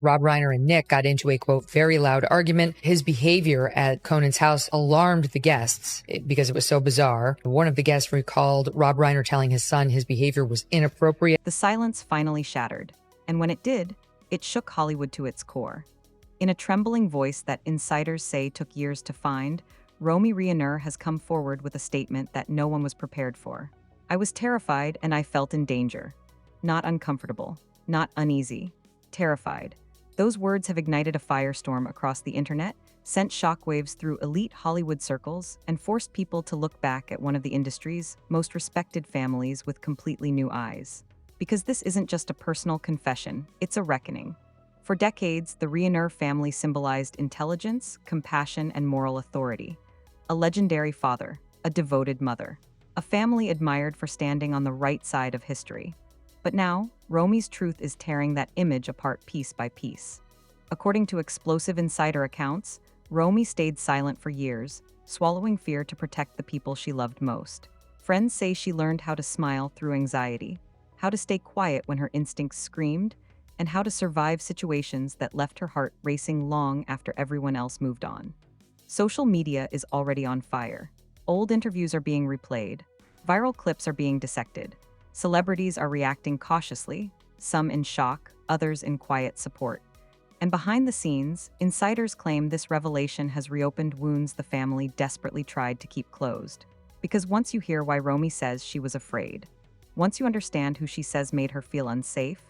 Rob Reiner and Nick got into a, quote, very loud argument. His behavior at Conan's house alarmed the guests because it was so bizarre. One of the guests recalled Rob Reiner telling his son his behavior was inappropriate. The silence finally shattered, and when it did, it shook Hollywood to its core. In a trembling voice that insiders say took years to find, Romy Reiner has come forward with a statement that no one was prepared for. "I was terrified and I felt in danger. Not uncomfortable, not uneasy, terrified." Those words have ignited a firestorm across the internet, sent shockwaves through elite Hollywood circles, and forced people to look back at one of the industry's most respected families with completely new eyes. Because this isn't just a personal confession, it's a reckoning. For decades, the Reiner family symbolized intelligence, compassion, and moral authority. A legendary father, a devoted mother, a family admired for standing on the right side of history. But now, Romy's truth is tearing that image apart piece by piece. According to explosive insider accounts, Romy stayed silent for years, swallowing fear to protect the people she loved most. Friends say she learned how to smile through anxiety, how to stay quiet when her instincts screamed, and how to survive situations that left her heart racing long after everyone else moved on. Social media is already on fire. Old interviews are being replayed. Viral clips are being dissected. Celebrities are reacting cautiously, some in shock, others in quiet support. And behind the scenes, insiders claim this revelation has reopened wounds the family desperately tried to keep closed. Because once you hear why Romy says she was afraid, once you understand who she says made her feel unsafe,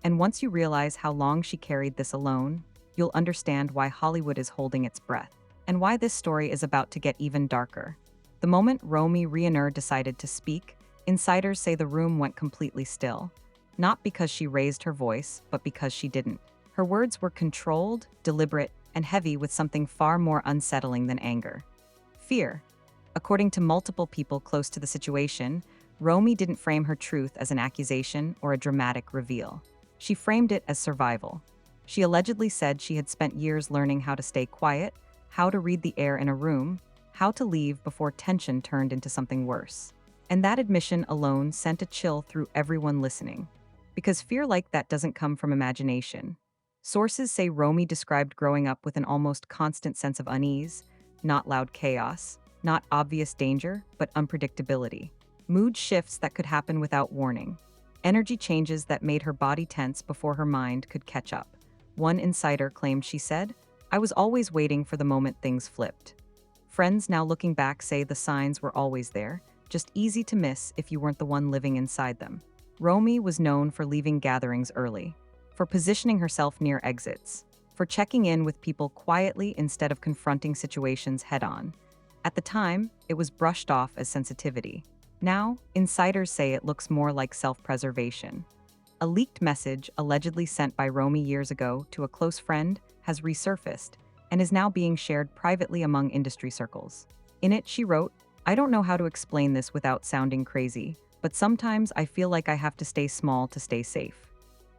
and once you realize how long she carried this alone, you'll understand why Hollywood is holding its breath, and why this story is about to get even darker. The moment Romy Reiner decided to speak, insiders say the room went completely still. Not because she raised her voice, but because she didn't. Her words were controlled, deliberate, and heavy with something far more unsettling than anger. Fear. According to multiple people close to the situation, Romy didn't frame her truth as an accusation or a dramatic reveal. She framed it as survival. She allegedly said she had spent years learning how to stay quiet, how to read the air in a room, how to leave before tension turned into something worse. And that admission alone sent a chill through everyone listening. Because fear like that doesn't come from imagination. Sources say Romy described growing up with an almost constant sense of unease, not loud chaos, not obvious danger, but unpredictability. Mood shifts that could happen without warning. Energy changes that made her body tense before her mind could catch up. One insider claimed she said, "I was always waiting for the moment things flipped." Friends now looking back say the signs were always there, just easy to miss if you weren't the one living inside them. Romy was known for leaving gatherings early, for positioning herself near exits, for checking in with people quietly instead of confronting situations head-on. At the time, it was brushed off as sensitivity. Now, insiders say it looks more like self-preservation. A leaked message allegedly sent by Romy years ago to a close friend has resurfaced and is now being shared privately among industry circles. In it, she wrote, "I don't know how to explain this without sounding crazy, but sometimes I feel like I have to stay small to stay safe."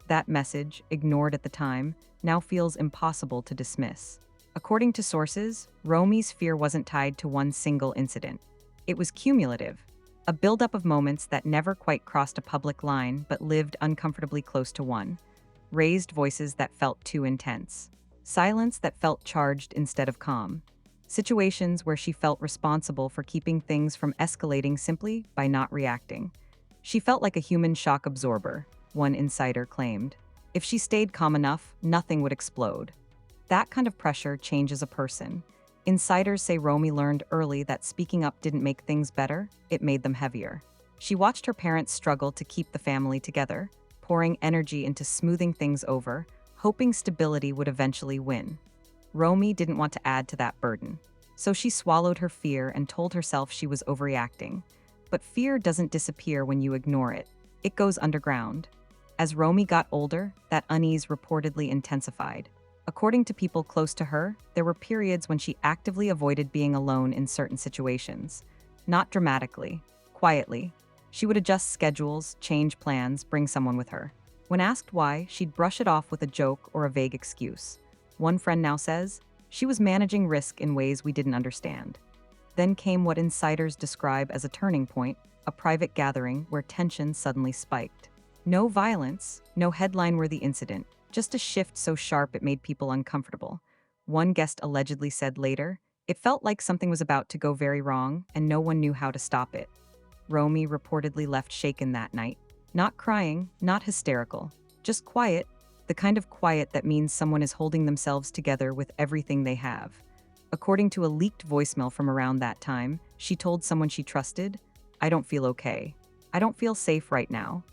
That message, ignored at the time, now feels impossible to dismiss. According to sources, Romy's fear wasn't tied to one single incident. It was cumulative, a buildup of moments that never quite crossed a public line but lived uncomfortably close to one. Raised voices that felt too intense. Silence that felt charged instead of calm. Situations where she felt responsible for keeping things from escalating simply by not reacting. She felt like a human shock absorber, one insider claimed. If she stayed calm enough, nothing would explode. That kind of pressure changes a person. Insiders say Romy learned early that speaking up didn't make things better, it made them heavier. She watched her parents struggle to keep the family together, pouring energy into smoothing things over, hoping stability would eventually win. Romy didn't want to add to that burden. So she swallowed her fear and told herself she was overreacting. But fear doesn't disappear when you ignore it. It goes underground. As Romy got older, that unease reportedly intensified. According to people close to her, there were periods when she actively avoided being alone in certain situations. Not dramatically, quietly. She would adjust schedules, change plans, bring someone with her. When asked why, she'd brush it off with a joke or a vague excuse. One friend now says, she was managing risk in ways we didn't understand. Then came what insiders describe as a turning point, a private gathering where tension suddenly spiked. No violence, no headline-worthy incident, Just a shift so sharp it made people uncomfortable. One guest allegedly said later, "It felt like something was about to go very wrong, and no one knew how to stop it." Romy reportedly left shaken that night. Not crying, not hysterical, just quiet, the kind of quiet that means someone is holding themselves together with everything they have. According to a leaked voicemail from around that time, she told someone she trusted, "I don't feel okay. I don't feel safe right now."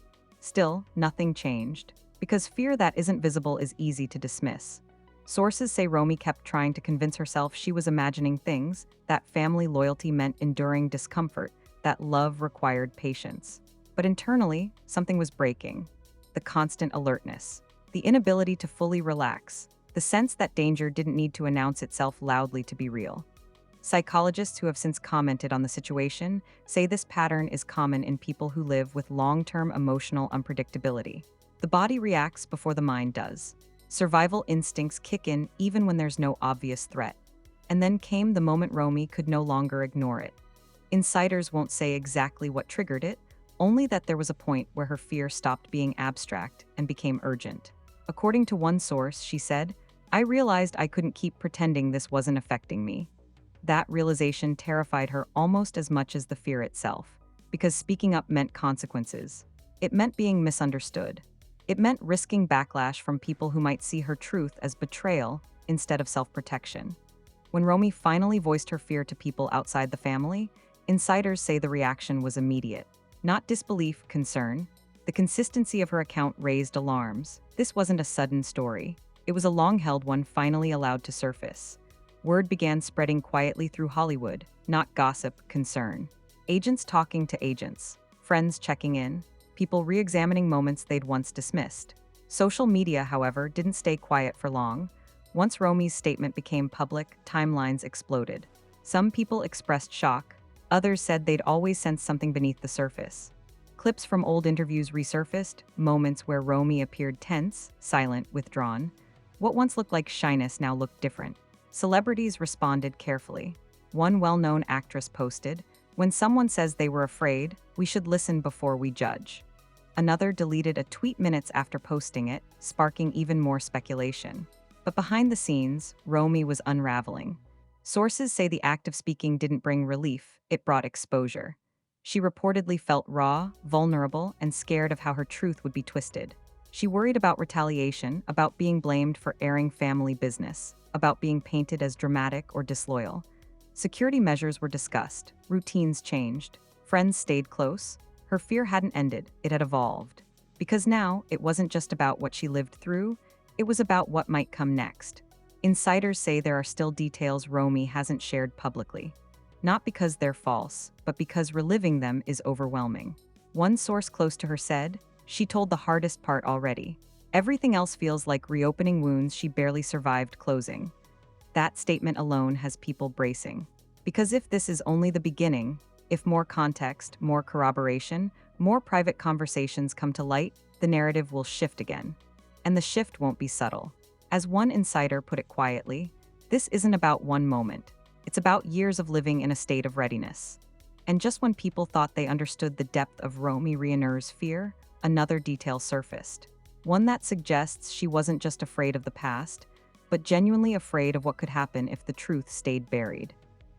Still, nothing changed, because fear that isn't visible is easy to dismiss. Sources say Romy kept trying to convince herself she was imagining things, that family loyalty meant enduring discomfort, that love required patience. But internally, something was breaking. The constant alertness, the inability to fully relax, the sense that danger didn't need to announce itself loudly to be real. Psychologists who have since commented on the situation say this pattern is common in people who live with long-term emotional unpredictability. The body reacts before the mind does. Survival instincts kick in even when there's no obvious threat. And then came the moment Romy could no longer ignore it. Insiders won't say exactly what triggered it, only that there was a point where her fear stopped being abstract and became urgent. According to one source, she said, "I realized I couldn't keep pretending this wasn't affecting me." That realization terrified her almost as much as the fear itself, because speaking up meant consequences. It meant being misunderstood. It meant risking backlash from people who might see her truth as betrayal instead of self-protection. When Romy finally voiced her fear to people outside the family, insiders say the reaction was immediate. Not disbelief, concern. The consistency of her account raised alarms. This wasn't a sudden story. It was a long-held one finally allowed to surface. Word began spreading quietly through Hollywood, not gossip, concern. Agents talking to agents, friends checking in, people re-examining moments they'd once dismissed. Social media, however, didn't stay quiet for long. Once Romy's statement became public, timelines exploded. Some people expressed shock, others said they'd always sensed something beneath the surface. Clips from old interviews resurfaced, moments where Romy appeared tense, silent, withdrawn. What once looked like shyness now looked different. Celebrities responded carefully. One well-known actress posted, "When someone says they were afraid, we should listen before we judge." Another deleted a tweet minutes after posting it, sparking even more speculation. But behind the scenes, Romy was unraveling. Sources say the act of speaking didn't bring relief, it brought exposure. She reportedly felt raw, vulnerable, and scared of how her truth would be twisted. She worried about retaliation, about being blamed for airing family business, about being painted as dramatic or disloyal. Security measures were discussed, routines changed, friends stayed close. Her fear hadn't ended, it had evolved. Because now, it wasn't just about what she lived through, it was about what might come next. Insiders say there are still details Romy hasn't shared publicly. Not because they're false, but because reliving them is overwhelming. One source close to her said, "She told the hardest part already. Everything else feels like reopening wounds she barely survived closing." That statement alone has people bracing. Because if this is only the beginning, if more context, more corroboration, more private conversations come to light, the narrative will shift again. And the shift won't be subtle. As one insider put it quietly, this isn't about one moment. It's about years of living in a state of readiness. And just when people thought they understood the depth of Romy Reiner's fear, another detail surfaced. One that suggests she wasn't just afraid of the past, but genuinely afraid of what could happen if the truth stayed buried.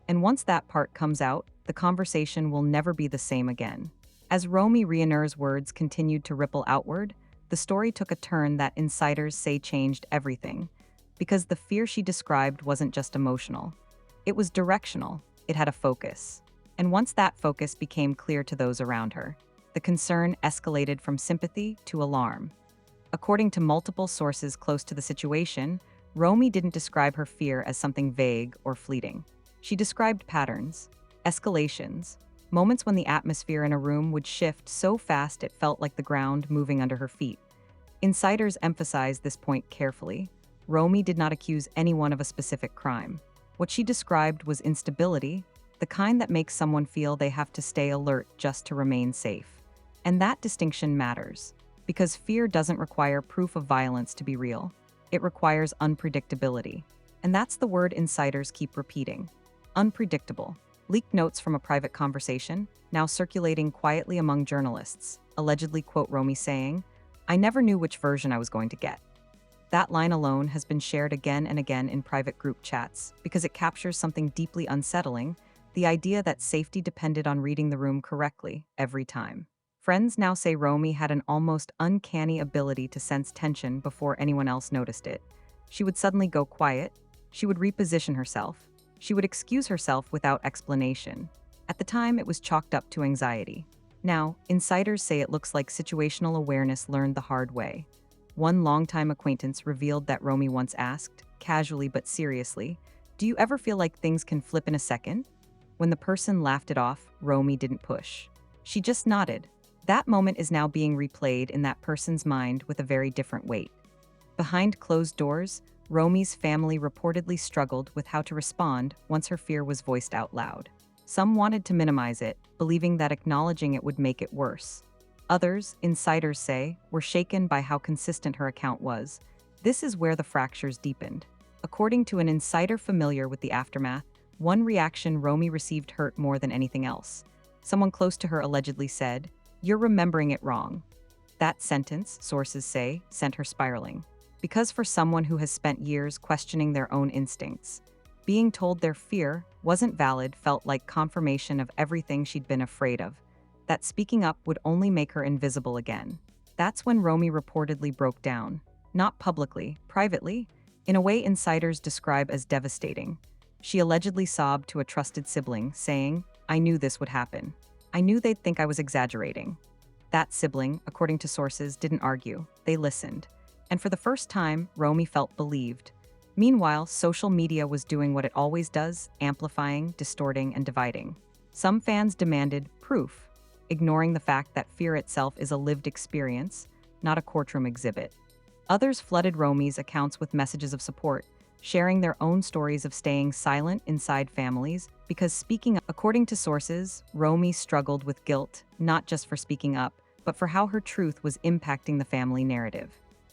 And once that part comes out, the conversation will never be the same again. As Romy Reiner's words continued to ripple outward, the story took a turn that insiders say changed everything. Because the fear she described wasn't just emotional. It was directional, it had a focus. And once that focus became clear to those around her, the concern escalated from sympathy to alarm. According to multiple sources close to the situation, Romy didn't describe her fear as something vague or fleeting. She described patterns, escalations, moments when the atmosphere in a room would shift so fast it felt like the ground moving under her feet. Insiders emphasized this point carefully. Romy did not accuse anyone of a specific crime. What she described was instability, the kind that makes someone feel they have to stay alert just to remain safe. And that distinction matters, because fear doesn't require proof of violence to be real. It requires unpredictability. And that's the word insiders keep repeating. Unpredictable. Leaked notes from a private conversation, now circulating quietly among journalists, allegedly quote Romy saying, "I never knew which version I was going to get." That line alone has been shared again and again in private group chats because it captures something deeply unsettling, the idea that safety depended on reading the room correctly every time. Friends now say Romy had an almost uncanny ability to sense tension before anyone else noticed it. She would suddenly go quiet, she would reposition herself, she would excuse herself without explanation. At the time, it was chalked up to anxiety. Now, insiders say it looks like situational awareness learned the hard way. One longtime acquaintance revealed that Romy once asked, casually but seriously, "Do you ever feel like things can flip in a second?" When the person laughed it off, Romy didn't push. She just nodded. That moment is now being replayed in that person's mind with a very different weight. Behind closed doors, Romy's family reportedly struggled with how to respond once her fear was voiced out loud. Some wanted to minimize it, believing that acknowledging it would make it worse. Others, insiders say, were shaken by how consistent her account was. This is where the fractures deepened. According to an insider familiar with the aftermath, one reaction Romy received hurt more than anything else. Someone close to her allegedly said, "You're remembering it wrong." That sentence, sources say, sent her spiraling. Because for someone who has spent years questioning their own instincts, being told their fear wasn't valid felt like confirmation of everything she'd been afraid of, that speaking up would only make her invisible again. That's when Romy reportedly broke down. Not publicly, privately, in a way insiders describe as devastating. She allegedly sobbed to a trusted sibling, saying, "I knew this would happen. I knew they'd think I was exaggerating." That sibling, according to sources, didn't argue. They listened. And for the first time, Romy felt believed. Meanwhile, social media was doing what it always does, amplifying, distorting, and dividing. Some fans demanded proof, ignoring the fact that fear itself is a lived experience, not a courtroom exhibit. Others flooded Romy's accounts with messages of support, sharing their own stories of staying silent inside families, because speaking up, according to sources, Romy struggled with guilt, not just for speaking up, but for how her truth was impacting the family narrative.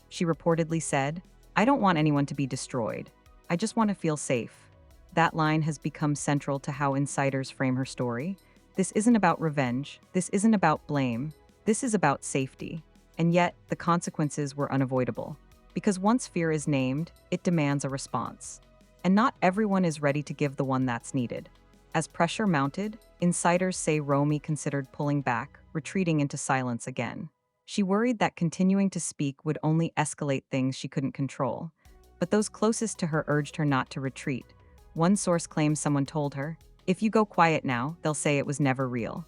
She reportedly said, "I don't want anyone to be destroyed. I just want to feel safe." That line has become central to how insiders frame her story. This isn't about revenge. This isn't about blame. This is about safety. And yet, the consequences were unavoidable. Because once fear is named, it demands a response. And not everyone is ready to give the one that's needed. As pressure mounted, insiders say Romy considered pulling back, retreating into silence again. She worried that continuing to speak would only escalate things she couldn't control. But those closest to her urged her not to retreat. One source claims someone told her, "If you go quiet now, they'll say it was never real."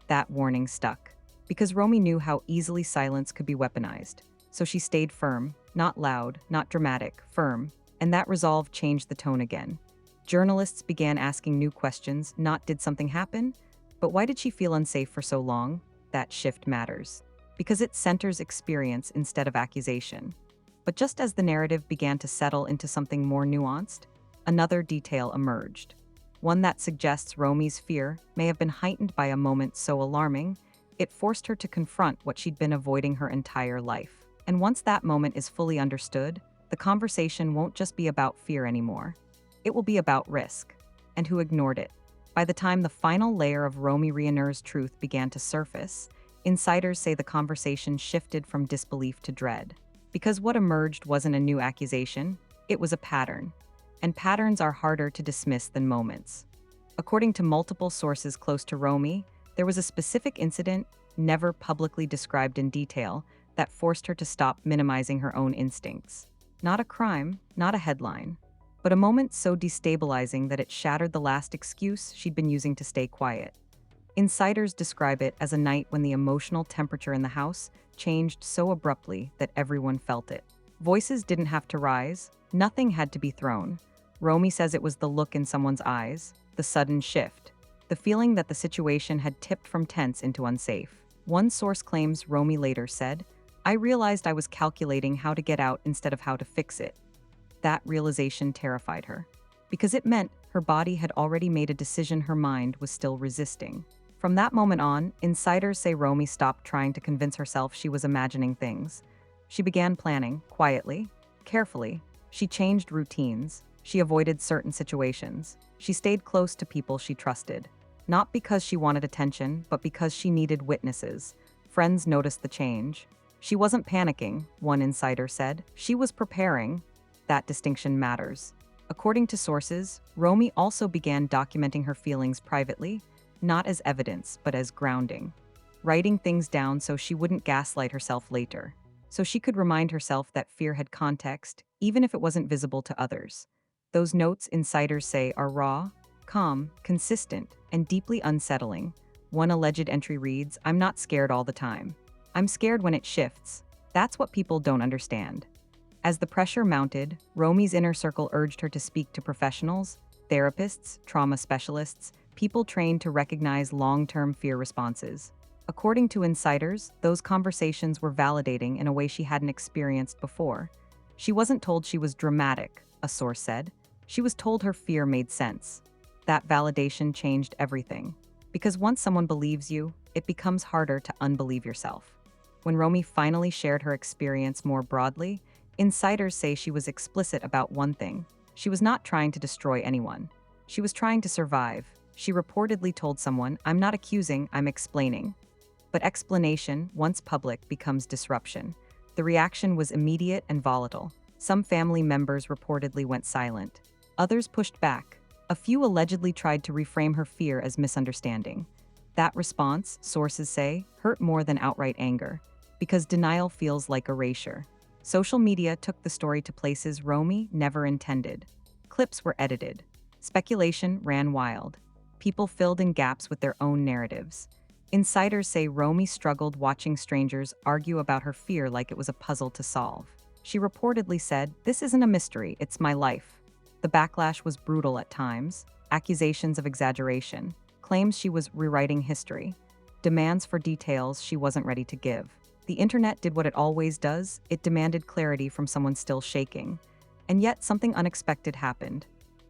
That warning stuck. Because Romy knew how easily silence could be weaponized. So she stayed firm, not loud, not dramatic, firm. And that resolve changed the tone again. Journalists began asking new questions, not "did something happen?" but "why did she feel unsafe for so long?" That shift matters. Because it centers experience instead of accusation. But just as the narrative began to settle into something more nuanced, another detail emerged. One that suggests Romy's fear may have been heightened by a moment so alarming, it forced her to confront what she'd been avoiding her entire life. And once that moment is fully understood, the conversation won't just be about fear anymore. It will be about risk, and who ignored it. By the time the final layer of Romy Reiner's truth began to surface, insiders say the conversation shifted from disbelief to dread. Because what emerged wasn't a new accusation, it was a pattern. And patterns are harder to dismiss than moments. According to multiple sources close to Romy, there was a specific incident, never publicly described in detail, that forced her to stop minimizing her own instincts. Not a crime, not a headline, but a moment so destabilizing that it shattered the last excuse she'd been using to stay quiet. Insiders describe it as a night when the emotional temperature in the house changed so abruptly that everyone felt it. Voices didn't have to rise, nothing had to be thrown. Romy says it was the look in someone's eyes, the sudden shift, the feeling that the situation had tipped from tense into unsafe. One source claims Romy later said, "I realized I was calculating how to get out instead of how to fix it." That realization terrified her, because it meant her body had already made a decision her mind was still resisting. From that moment on, insiders say Romy stopped trying to convince herself she was imagining things. She began planning, quietly, carefully. She changed routines. She avoided certain situations. She stayed close to people she trusted. Not because she wanted attention, but because she needed witnesses. Friends noticed the change. She wasn't panicking, one insider said. She was preparing. That distinction matters. According to sources, Romy also began documenting her feelings privately, not as evidence, but as grounding. Writing things down so she wouldn't gaslight herself later. So she could remind herself that fear had context, even if it wasn't visible to others. Those notes, insiders say, are raw, calm, consistent, and deeply unsettling. One alleged entry reads, "I'm not scared all the time. I'm scared when it shifts." That's what people don't understand. As the pressure mounted, Romy's inner circle urged her to speak to professionals, therapists, trauma specialists, people trained to recognize long-term fear responses. According to insiders, those conversations were validating in a way she hadn't experienced before. She wasn't told she was dramatic, a source said. She was told her fear made sense. That validation changed everything. Because once someone believes you, it becomes harder to unbelieve yourself. When Romy finally shared her experience more broadly, insiders say she was explicit about one thing. She was not trying to destroy anyone. She was trying to survive. She reportedly told someone, "I'm not accusing, I'm explaining." But explanation, once public, becomes disruption. The reaction was immediate and volatile. Some family members reportedly went silent. Others pushed back. A few allegedly tried to reframe her fear as misunderstanding. That response, sources say, hurt more than outright anger, because denial feels like erasure. Social media took the story to places Romy never intended. Clips were edited. Speculation ran wild. People filled in gaps with their own narratives. Insiders say Romy struggled watching strangers argue about her fear like it was a puzzle to solve. She reportedly said, "This isn't a mystery, it's my life." The backlash was brutal at times. Accusations of exaggeration, claims she was rewriting history, demands for details she wasn't ready to give. The internet did what it always does. It demanded clarity from someone still shaking. And yet something unexpected happened.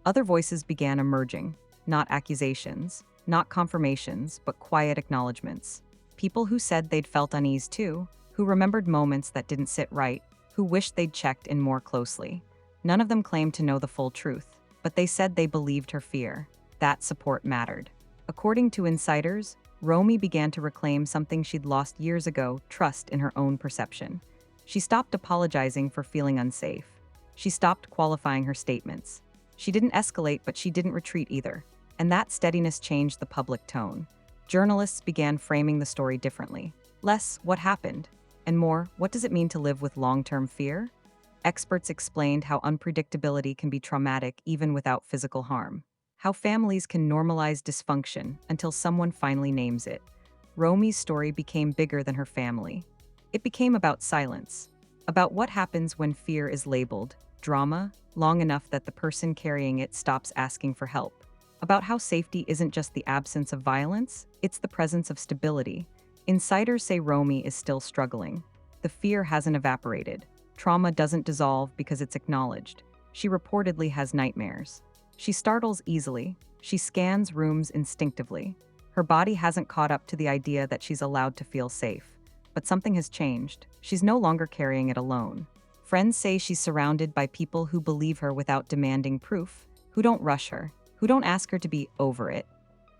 Other voices began emerging, not accusations, not confirmations, but quiet acknowledgments. People who said they'd felt unease too, who remembered moments that didn't sit right, who wished they'd checked in more closely. None of them claimed to know the full truth, but they said they believed her fear. That support mattered. According to insiders, Romy began to reclaim something she'd lost years ago, trust in her own perception. She stopped apologizing for feeling unsafe. She stopped qualifying her statements. She didn't escalate, but she didn't retreat either. And that steadiness changed the public tone. Journalists began framing the story differently. Less, what happened? And more, what does it mean to live with long-term fear? Experts explained how unpredictability can be traumatic even without physical harm. How families can normalize dysfunction until someone finally names it. Romy's story became bigger than her family. It became about silence, about what happens when fear is labeled drama long enough that the person carrying it stops asking for help. About how safety isn't just the absence of violence, it's the presence of stability. Insiders say Romy is still struggling. The fear hasn't evaporated. Trauma doesn't dissolve because it's acknowledged. She reportedly has nightmares. She startles easily. She scans rooms instinctively. Her body hasn't caught up to the idea that she's allowed to feel safe. But something has changed. She's no longer carrying it alone. Friends say she's surrounded by people who believe her without demanding proof, who don't rush her, who don't ask her to be over it.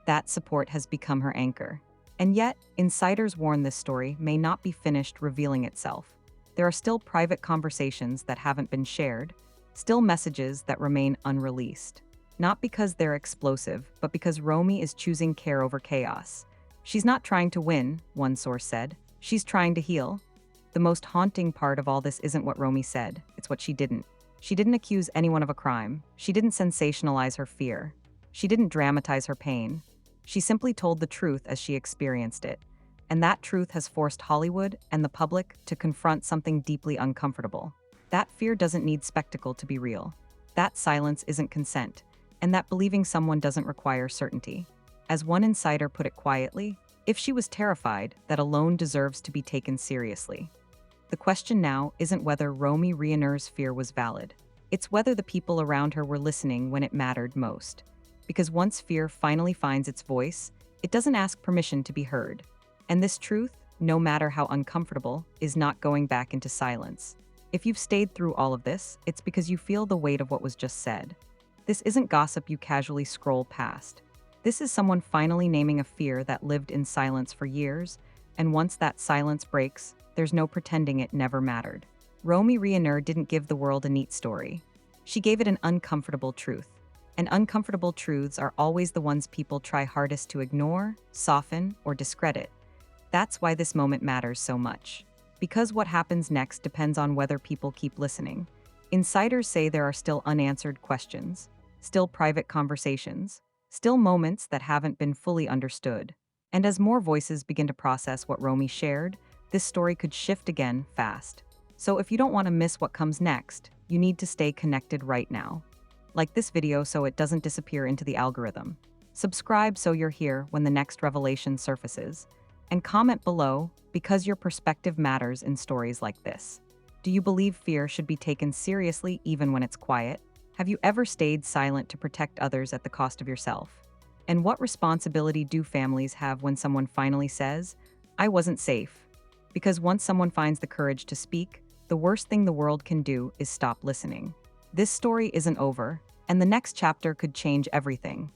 That support has become her anchor. And yet, insiders warn this story may not be finished revealing itself. There are still private conversations that haven't been shared, still messages that remain unreleased. Not because they're explosive, but because Romy is choosing care over chaos. She's not trying to win, one source said. She's trying to heal. The most haunting part of all this isn't what Romy said, it's what she didn't. She didn't accuse anyone of a crime. She didn't sensationalize her fear. She didn't dramatize her pain. She simply told the truth as she experienced it. And that truth has forced Hollywood and the public to confront something deeply uncomfortable. That fear doesn't need spectacle to be real. That silence isn't consent. And that believing someone doesn't require certainty. As one insider put it quietly, if she was terrified, that alone deserves to be taken seriously. The question now isn't whether Romy Reiner's fear was valid. It's whether the people around her were listening when it mattered most. Because once fear finally finds its voice, it doesn't ask permission to be heard. And this truth, no matter how uncomfortable, is not going back into silence. If you've stayed through all of this, it's because you feel the weight of what was just said. This isn't gossip you casually scroll past. This is someone finally naming a fear that lived in silence for years, And once that silence breaks, there's no pretending it never mattered. Romy Reiner didn't give the world a neat story. She gave it an uncomfortable truth. And uncomfortable truths are always the ones people try hardest to ignore, soften, or discredit. That's why this moment matters so much. Because what happens next depends on whether people keep listening. Insiders say there are still unanswered questions, still private conversations, still moments that haven't been fully understood. And as more voices begin to process what Romy shared, this story could shift again fast. So if you don't want to miss what comes next, you need to stay connected right now. Like this video so it doesn't disappear into the algorithm. Subscribe so you're here when the next revelation surfaces. And comment below because your perspective matters in stories like this. Do you believe fear should be taken seriously even when it's quiet? Have you ever stayed silent to protect others at the cost of yourself? And what responsibility do families have when someone finally says, "I wasn't safe"? Because once someone finds the courage to speak, the worst thing the world can do is stop listening. This story isn't over, and the next chapter could change everything.